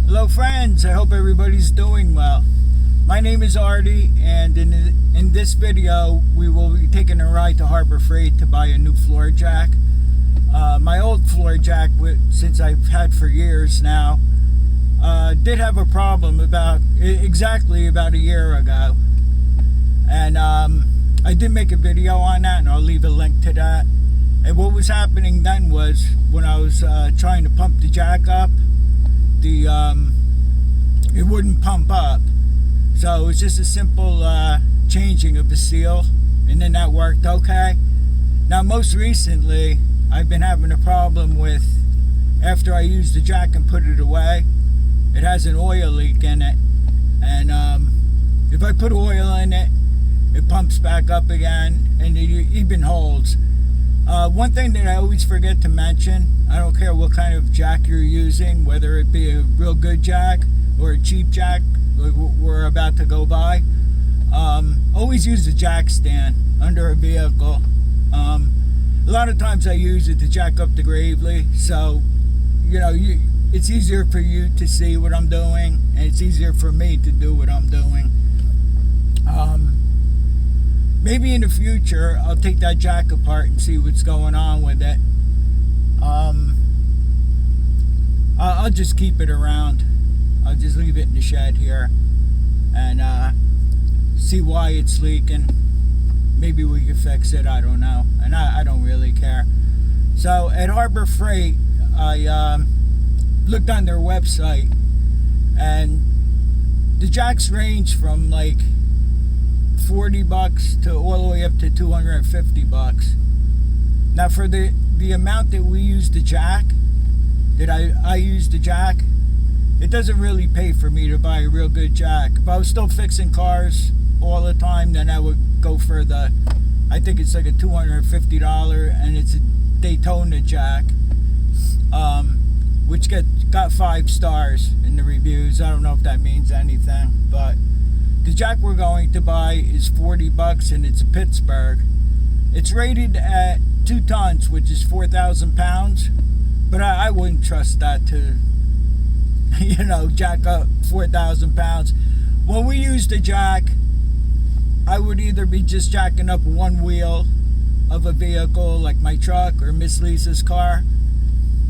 Hello friends, I hope everybody's doing well. My name is Artie, and in this video we will be taking a ride to Harbor Freight to buy a new floor jack. My old floor jack, since I've had for years now, did have a problem exactly about a year ago. And I did make a video on that, and I'll leave a link to that. And what was happening then was, when I was trying to pump the jack up, it wouldn't pump up. So it was just a simple changing of the seal, and then that worked okay. Now most recently I've been having a problem with, after I use the jack and put it away, it has an oil leak in it, and if I put oil in it, it pumps back up again, and it even holds. One thing that I always forget to mention, I don't care what kind of jack you're using, whether it be a real good jack or a cheap jack like we're about to go buy, always use a jack stand under a vehicle. A lot of times I use it to jack up the gravely, so it's easier for you to see what I'm doing, and it's easier for me to do what I'm doing. Maybe in the future I'll take that jack apart and see what's going on with it. I'll just keep it around. I'll just leave it in the shed here and see why it's leaking. Maybe we can fix it, I don't know, and I don't really care. So at Harbor Freight, I looked on their website, and the jacks range from like $40 to all the way up to $250. Now for the amount that we use the jack, that I use the jack, it doesn't really pay for me to buy a real good jack. If I was still fixing cars all the time, then I would go for I think it's like a $250, and it's a Daytona jack, which got 5 stars in the reviews. I don't know if that means anything, but the jack we're going to buy is $40, and it's a Pittsburgh. It's rated at 2 tons, which is 4,000 pounds, but I wouldn't trust that to jack up 4,000 pounds. When we use the jack, I would either be just jacking up one wheel of a vehicle like my truck or Miss Lisa's car.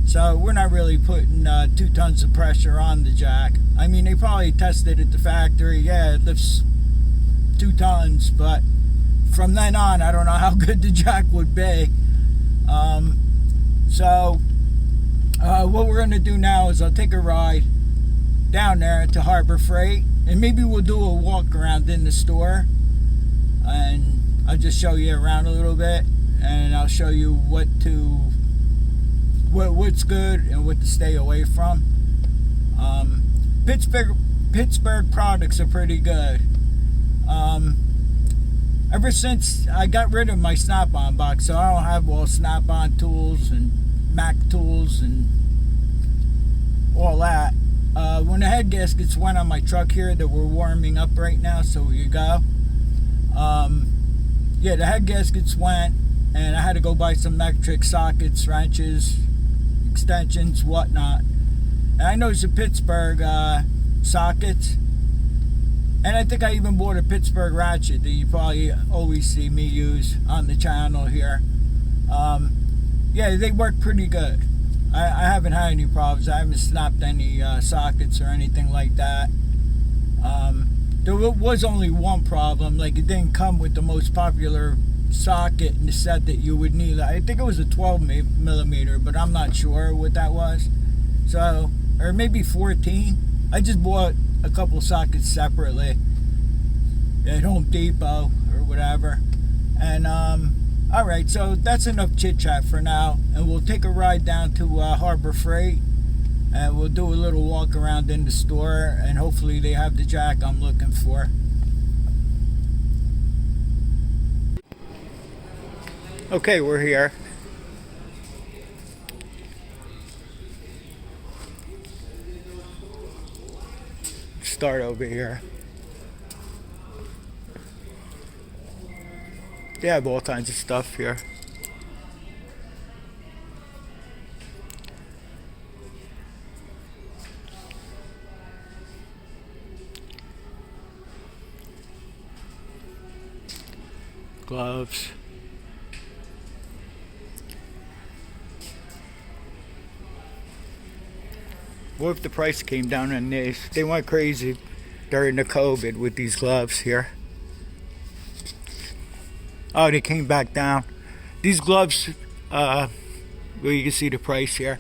So we're not really putting 2 tons of pressure on the jack. I mean, they probably tested at the factory. Yeah, it lifts 2 tons, but from then on, I don't know how good the jack would be. What we're going to do now is I'll take a ride down there to Harbor Freight, and maybe we'll do a walk around in the store, and I'll just show you around a little bit, and I'll show you what's good and what to stay away from. Pittsburgh products are pretty good. Ever since I got rid of my Snap-on box, so I don't have all Snap-on tools and Mac tools and all that. When the head gaskets went on my truck here that we're warming up right now, so we could go. Yeah, the head gaskets went, and I had to go buy some metric sockets, wrenches, extensions, whatnot. And I noticed the Pittsburgh sockets, and I think I even bought a Pittsburgh ratchet that you probably always see me use on the channel here. Yeah, they work pretty good. I haven't had any problems. I haven't snapped any sockets or anything like that. There was only one problem, like it didn't come with the most popular socket in the set that you would need. I think it was a 12 millimeter, but I'm not sure what that was. So, or maybe 14. I just bought a couple sockets separately at Home Depot or whatever. And alright, so that's enough chit chat for now, and we'll take a ride down to Harbor Freight, and we'll do a little walk around in the store, and hopefully they have the jack I'm looking for. Okay, we're here. Start over here. They have all kinds of stuff here. gloves. What if the price came down on these? They went crazy during the COVID with these gloves here. Oh, they came back down. These gloves, well, you can see the price here.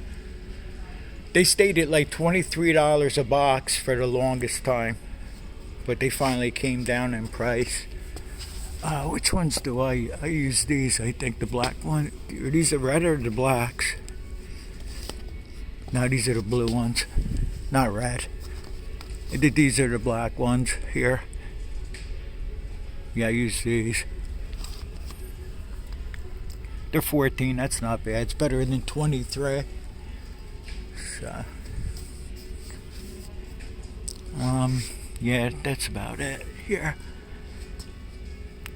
They stayed at like $23 a box for the longest time, but they finally came down in price. Which ones do I use these? I think the black one. Are these the red or the blacks? No, these are the blue ones, not red. These are the black ones here. Yeah, I use these. They're 14, that's not bad. It's better than 23. So, yeah, that's about it here.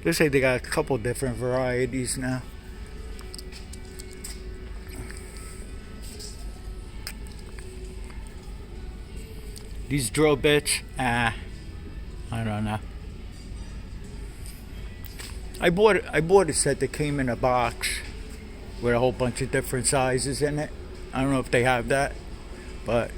They say they got a couple different varieties now. These drill bits, I don't know. I bought a set that came in a box with a whole bunch of different sizes in it. I don't know if they have that, but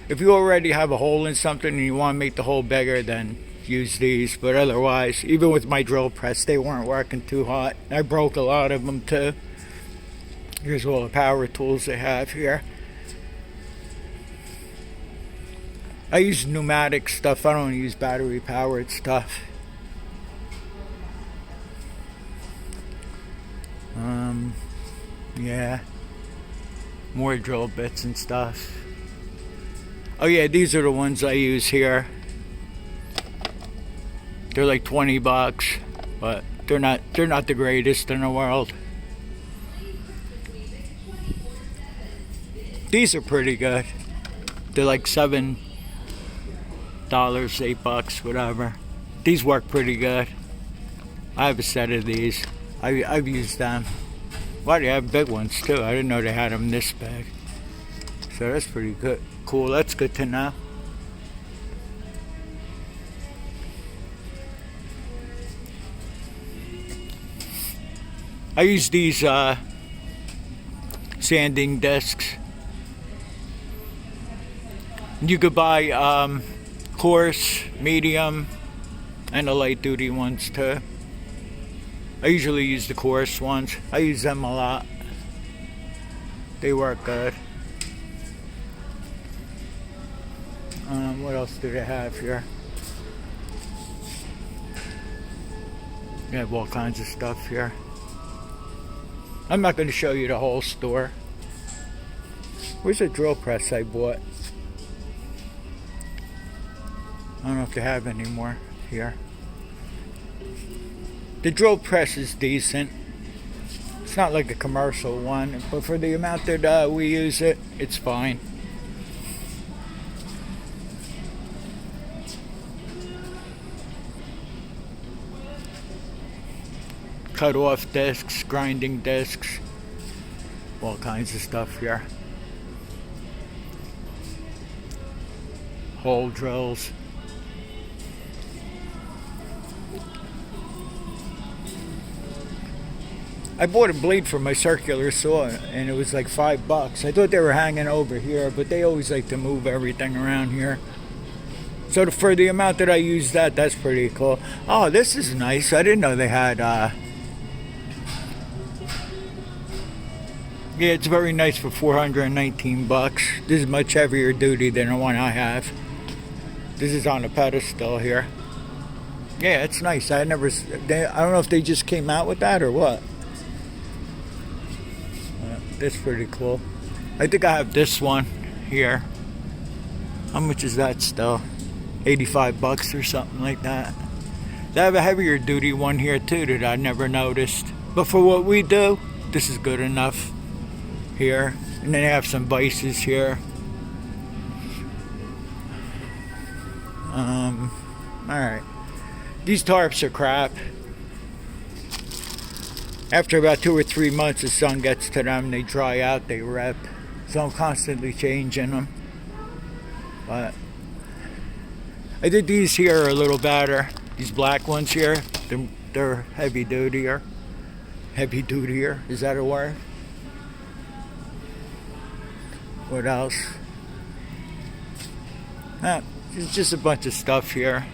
if you already have a hole in something and you want to make the hole bigger, then use these. But otherwise, even with my drill press, they weren't working too hot. I broke a lot of them too. Here's all the power tools they have here. I use pneumatic stuff. I don't use battery powered stuff. Yeah, more drill bits and stuff. Oh yeah, these are the ones I use here. They're like 20 bucks, but they're not the greatest in the world. These are pretty good. They're like $7, $8, whatever. These work pretty good. I have a set of these. I've used them. Wow, they have big ones too. I didn't know they had them this big. So that's pretty good. Cool, that's good to know. I use these sanding discs. You could buy coarse, medium, and the light duty ones too. I usually use the coarse ones. I use them a lot. They work good. What else do they have here? They have all kinds of stuff here. I'm not going to show you the whole store. Where's the drill press I bought? I don't know if they have any more here. The drill press is decent. It's not like a commercial one, but for the amount that we use it, it's fine. Cut off discs, grinding discs, all kinds of stuff here. Hole drills. I bought a blade for my circular saw and it was like $5. I thought they were hanging over here, but they always like to move everything around here. So for the amount that I use that's pretty cool. Oh, this is nice. I didn't know they had yeah, it's very nice for $419. This is much heavier duty than the one I have. This is on a pedestal here. Yeah, it's nice. I don't know if they just came out with that or what. That's pretty cool. I think I have this one here. How much is that still? $85 or something like that. They have a heavier duty one here too that I never noticed. But for what we do, this is good enough here. And then they have some vices here. Alright. These tarps are crap. After about 2 or 3 months, the sun gets to them, they dry out, they rip. So I'm constantly changing them. But I think these here are a little better. These black ones here, they're they're heavy dutier. Heavy dutier, is that a word? What else? There's just a bunch of stuff here.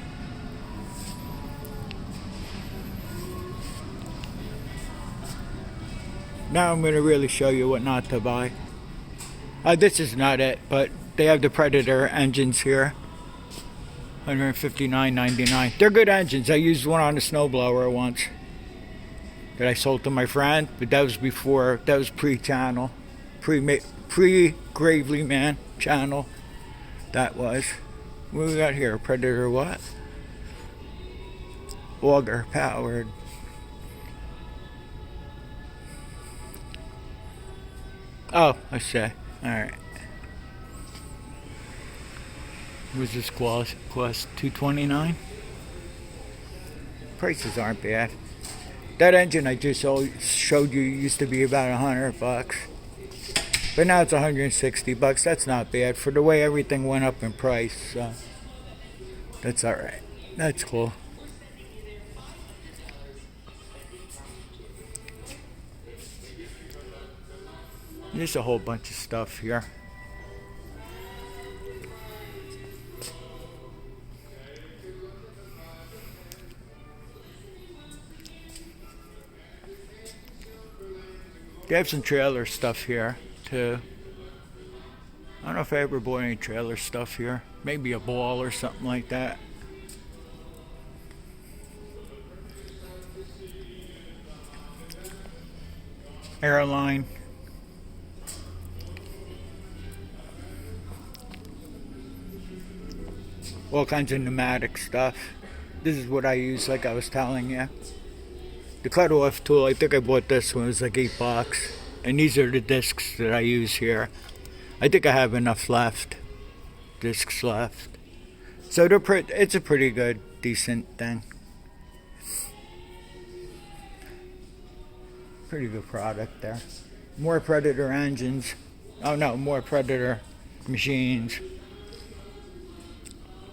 Now I'm going to really show you what not to buy. This is not it, but they have the Predator engines here. $159.99. They're good engines. I used one on a snowblower once that I sold to my friend, but that was before, that was pre-channel. Pre-Gravely Man channel. That was. What we got here? Predator what? Auger powered. Oh, I see. Alright. Was this cost $229? Prices aren't bad. That engine I just showed you used to be about $100, but now it's $160. That's not bad for the way everything went up in price. So that's all right. That's cool. There's a whole bunch of stuff here. They have some trailer stuff here too. I don't know if I ever bought any trailer stuff here. Maybe a ball or something like that. Airline. All kinds of pneumatic stuff. This is what I use, like I was telling you. The cut-off tool, I think I bought this one, it was like $8. And these are the discs that I use here. I think I have enough left. Discs left. So it's a pretty good, decent thing. Pretty good product there. More Predator engines. Oh no, more Predator machines.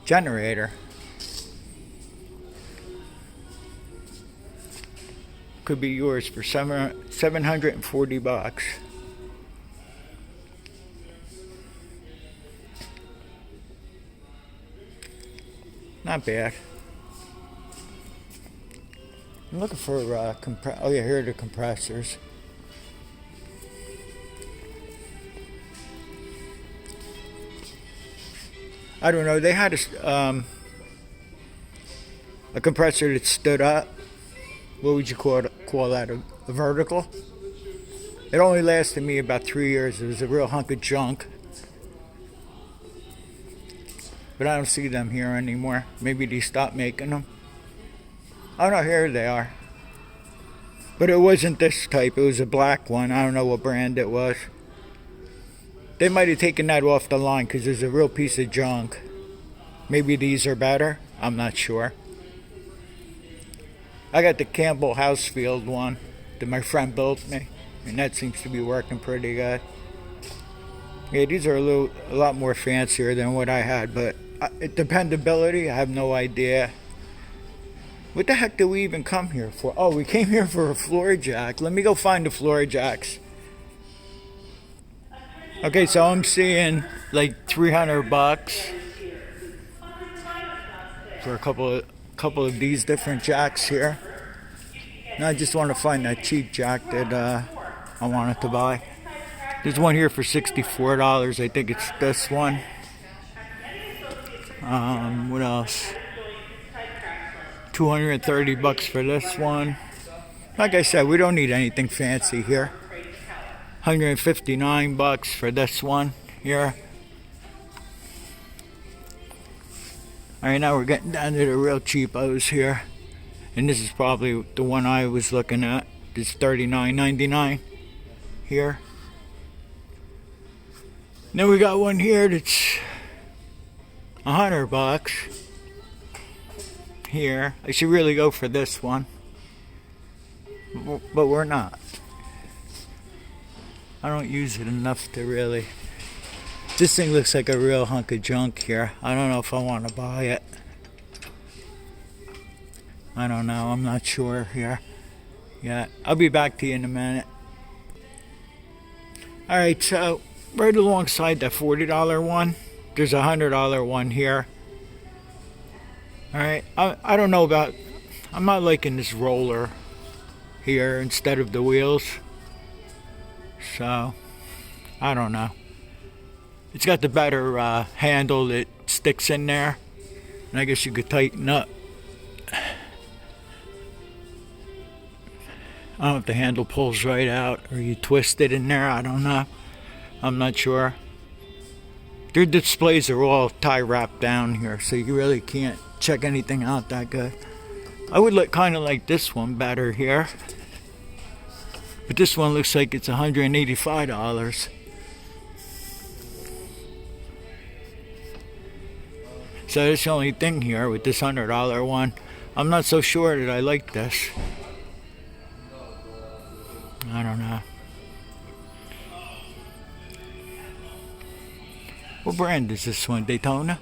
Generator. Could be yours for $740. Not bad. I'm looking for oh yeah, here are the compressors. I don't know. They had a compressor that stood up. What would you call that? A vertical? It only lasted me about 3 years. It was a real hunk of junk. But I don't see them here anymore. Maybe they stopped making them. Oh no, here they are. But it wasn't this type. It was a black one. I don't know what brand it was. They might have taken that off the line because there's a real piece of junk. Maybe these are better. I'm not sure. I got the Campbell Housefield one that my friend built me, and that seems to be working pretty good. Yeah, these are a lot more fancier than what I had, but dependability, I have no idea. What the heck did we even come here for? Oh, we came here for a floor jack. Let me go find the floor jacks. Okay, so I'm seeing like $300 for a couple of these different jacks here. And I just want to find that cheap jack that I wanted to buy. There's one here for $64. I think it's this one. What else? $230 for this one. Like I said, we don't need anything fancy here. $159 for this one here. Alright, now we're getting down to the real cheapos here. And this is probably the one I was looking at. It's $39.99 here. Then we got one here that's $100 here. I should really go for this one, but we're not. I don't use it enough to really. This thing looks like a real hunk of junk here. I don't know if I want to buy it. I don't know. I'm not sure here. Yeah, I'll be back to you in a minute. All right, so right alongside that $40 one, there's a $100 one here. All right, I don't know about. I'm not liking this roller here instead of the wheels. So I don't know. It's got the better handle that sticks in there, and I guess you could tighten up. I don't know if the handle pulls right out or you twist it in there. I don't know. I'm not sure. Their displays are all tie wrapped down here, so you really can't check anything out that good. I would kind of like this one better here, but this one looks like it's $185. So that's the only thing here with this $100 one. I'm not so sure that I like this. I don't know. What brand is this one? Daytona?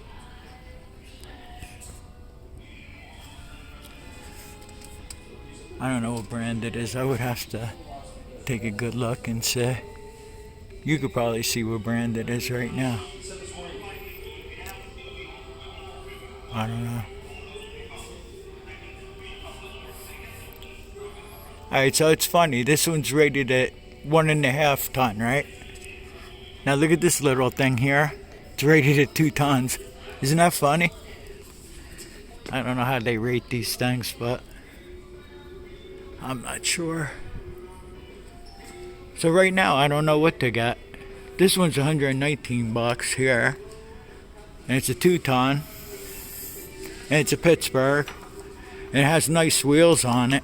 I don't know what brand it is. I would have to take a good look and see. You could probably see what brand it is right now. I don't know. Alright, so it's funny. This one's rated at 1.5 ton, right? Now look at this little thing here. It's rated at 2 tons. Isn't that funny? I don't know how they rate these things, but I'm not sure. So right now, I don't know what to get. This one's $119 here. And it's a 2 ton. And it's a Pittsburgh. And it has nice wheels on it.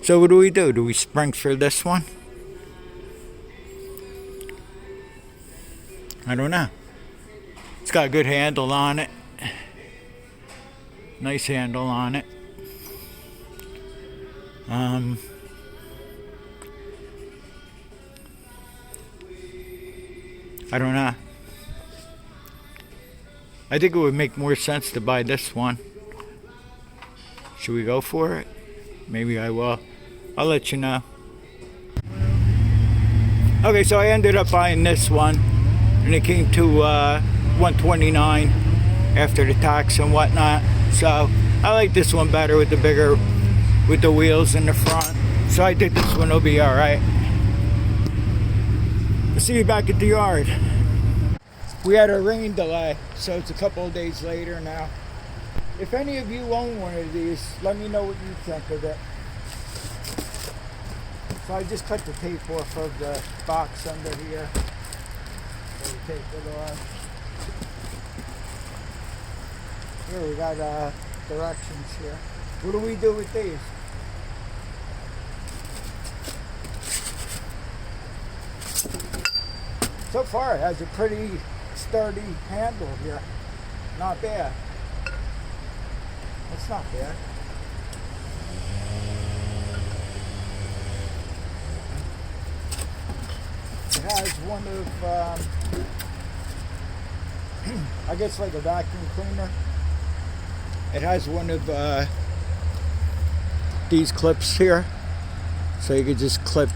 So what do? Do we spring for this one? I don't know. It's got a good handle on it. Nice handle on it. I don't know. I think it would make more sense to buy this one. Should we go for it? Maybe I will. I'll let you know. Okay, so I ended up buying this one, and it came to $129 after the tax and whatnot. So I like this one better with the wheels in the front. So I think this one will be all right. I'll see you back at the yard. We had a rain delay, so it's a couple of days later now. If any of you own one of these, let me know what you think of it. So I just cut the tape off of the box under here. So we take it off. Here we got directions here. What do we do with these? So far it has a pretty sturdy handle here. Not bad. It's not bad. It has one of, I guess like a vacuum cleaner. It has one of these clips here. So you could just clip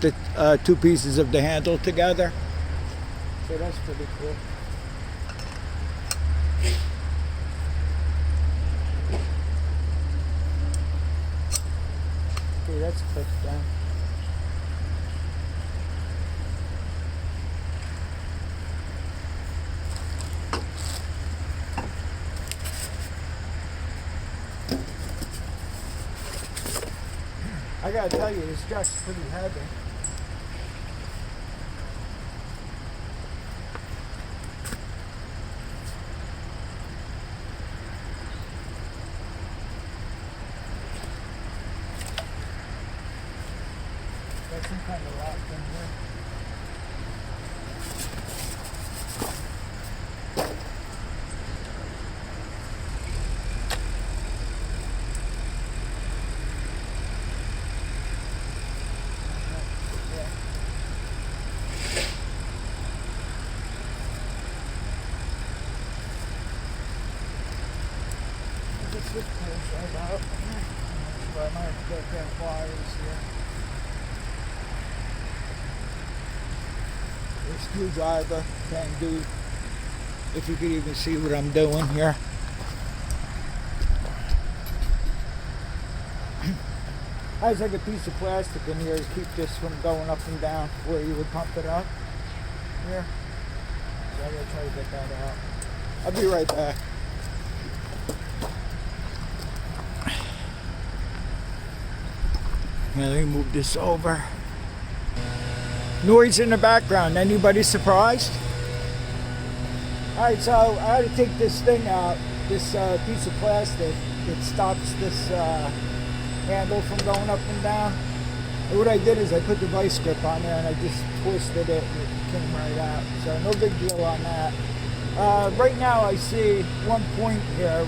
the 2 pieces of the handle together. So that's pretty cool. Okay, that's clipped down. I gotta tell you, this jack's pretty heavy. Got some kind of lock in here. switch gears right out. So I might have to get that pliers here. The screwdriver can do, if you could even see what I'm doing here. Has like a piece of plastic in here to keep this from going up and down where you would pump it up. Here. So I'm going to try to get that out. I'll be right back. Now let me move this over. Noise in the background. Anybody surprised? Alright, so I had to take this thing out. This piece of plastic that stops this handle from going up and down. And what I did is I put the vice grip on there and I just twisted it and it came right out. So no big deal on that. Right now I see one point here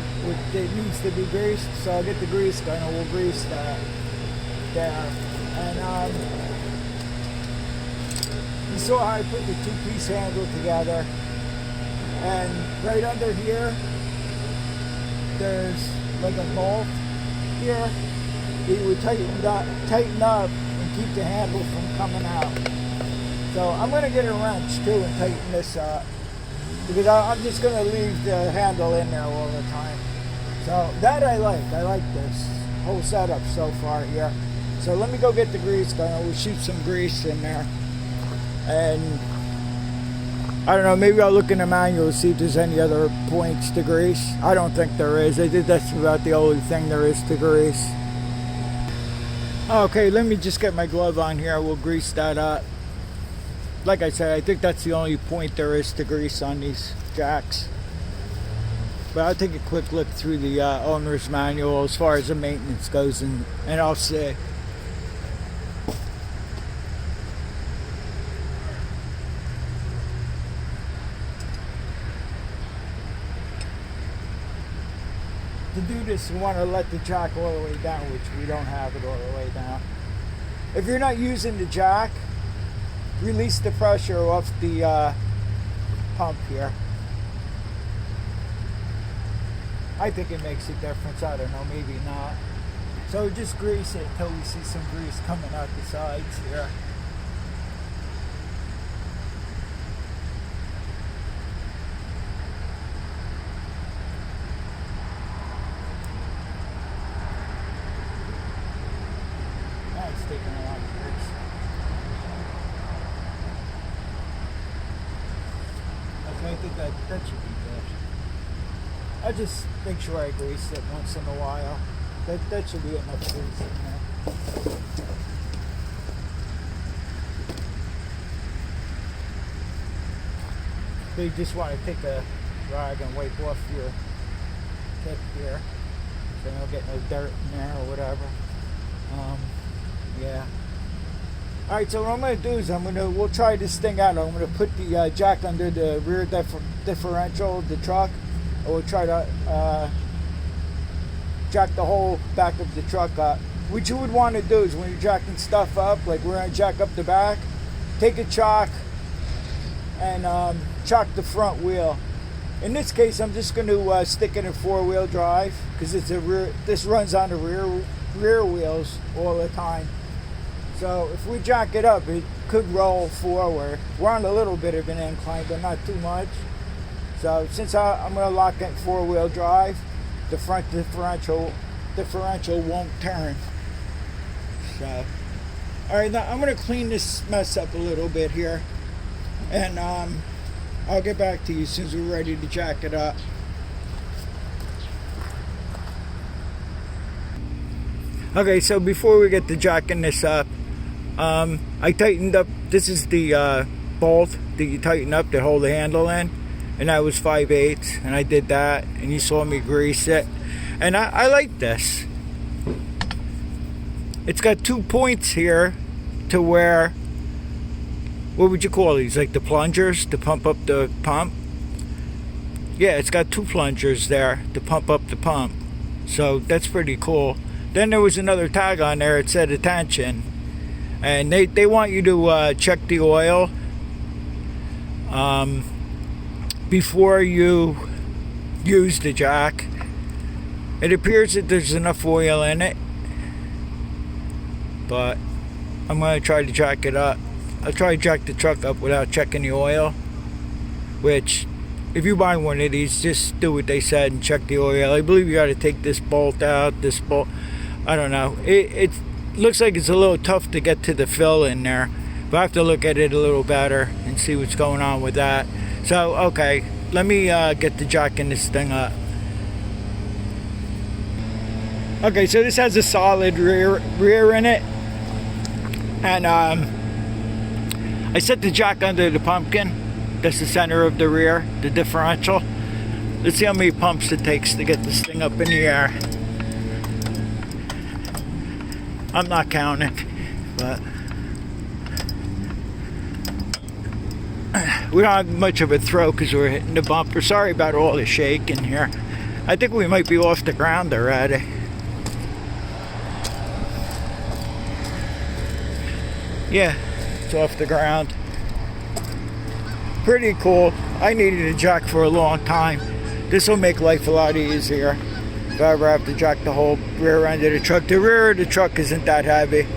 that needs to be greased, so I'll get the grease gun and we'll grease that there. And you saw how I put the two-piece handle together, and right under here there's like a bolt here. It would tighten up and keep the handle from coming out. So I'm going to get a wrench too and tighten this up, because I'm just going to leave the handle in there all the time. So that I like this whole setup so far here. So let me go get the grease gun. We'll shoot some grease in there. And I don't know, maybe I'll look in the manual to see if there's any other points to grease. I don't think there is. I think that's about the only thing there is to grease. Okay, let me just get my glove on here. We'll grease that up. Like I said, I think that's the only point there is to grease on these jacks. But I'll take a quick look through the owner's manual as far as the maintenance goes, and I'll see. To do this, you want to let the jack all the way down, which we don't have it all the way down. If you're not using the jack, release the pressure off the pump here. I think it makes a difference. I don't know, maybe not. So just grease it until we see some grease coming out the sides here. Taking a lot of grease. Okay, I think that should be good. I just make sure I grease it once in a while. That should be enough grease in there. So you just want to take a rag and wipe off your tip here, so you don't get no dirt in there or whatever. Yeah. Alright, so what I'm going to do is we'll try this thing out. I'm going to put the jack under the rear differential of the truck. And we'll try to jack the whole back of the truck up. What you would want to do is when you're jacking stuff up, like we're going to jack up the back, take a chock and chock the front wheel. In this case, I'm just going to stick it in four-wheel drive, because this runs on the rear wheels all the time. So if we jack it up, it could roll forward. We're on a little bit of an incline, but not too much. So since I'm going to lock it in four-wheel drive, the front differential won't turn. So, all right, now I'm going to clean this mess up a little bit here, and I'll get back to you as soon as we're ready to jack it up. Okay, so before we get to jacking this up, I tightened up, this is the bolt that you tighten up to hold the handle in, and that was 5/8, and I did that, and you saw me grease it, and I like this. It's got 2 points here to where, what would you call these, like the plungers to pump up the pump? Yeah, it's got 2 plungers there to pump up the pump, so that's pretty cool. Then there was another tag on there. It said attention, and they want you to check the oil before you use the jack. It appears that there's enough oil in it, but I'm going to try to jack it up. I'll try to jack the truck up without checking the oil, which, if you buy one of these, just do what they said and check the oil. I believe you got to take this bolt out, this bolt, I don't know. It looks like it's a little tough to get to the fill in there, but I have to look at it a little better and see what's going on with that. So, okay, let me get the jacking this thing up. Okay, so this has a solid rear in it, and I set the jack under the pumpkin. That's the center of the rear, the differential. Let's see how many pumps it takes to get this thing up in the air. I'm not counting, but we don't have much of a throw because we're hitting the bumper. Sorry about all the shaking here. I think we might be off the ground already. Yeah, it's off the ground. Pretty cool. I needed a jack for a long time. This will make life a lot easier if I ever have to jack the whole rear end of the truck. The rear of the truck isn't that heavy,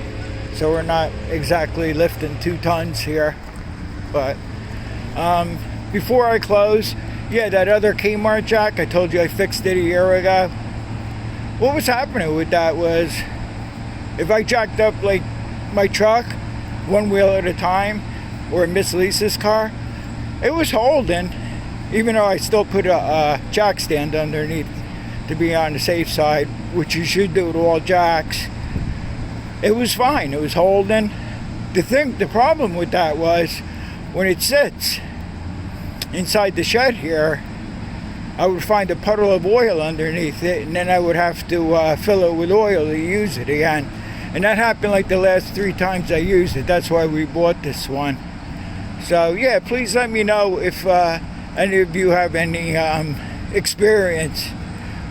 so we're not exactly lifting 2 tons here. But before I close, yeah, that other Kmart jack, I told you I fixed it a year ago. What was happening with that was, if I jacked up like my truck one wheel at a time, or Miss Lisa's car, it was holding, even though I still put a jack stand underneath to be on the safe side, which you should do with all jacks. It was fine, it was holding. The problem with that was, when it sits inside the shed here, I would find a puddle of oil underneath it, and then I would have to fill it with oil to use it again. And that happened like the last 3 times I used it. That's why we bought this one. So yeah, please let me know if any of you have any experience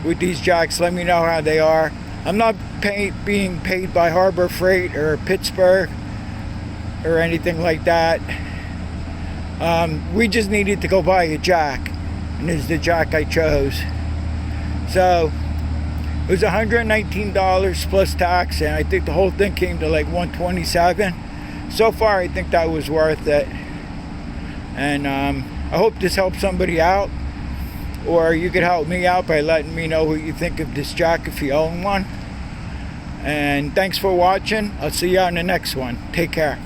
with these jacks. Let me know how they are. I'm not being paid by Harbor Freight or Pittsburgh or anything like that. We just needed to go buy a jack, and this is the jack I chose. So it was $119 plus tax, and I think the whole thing came to like $127. So far, I think that was worth it. And I hope this helps somebody out, or you could help me out by letting me know what you think of this jack if you own one. And thanks for watching. I'll see you on the next one. Take care.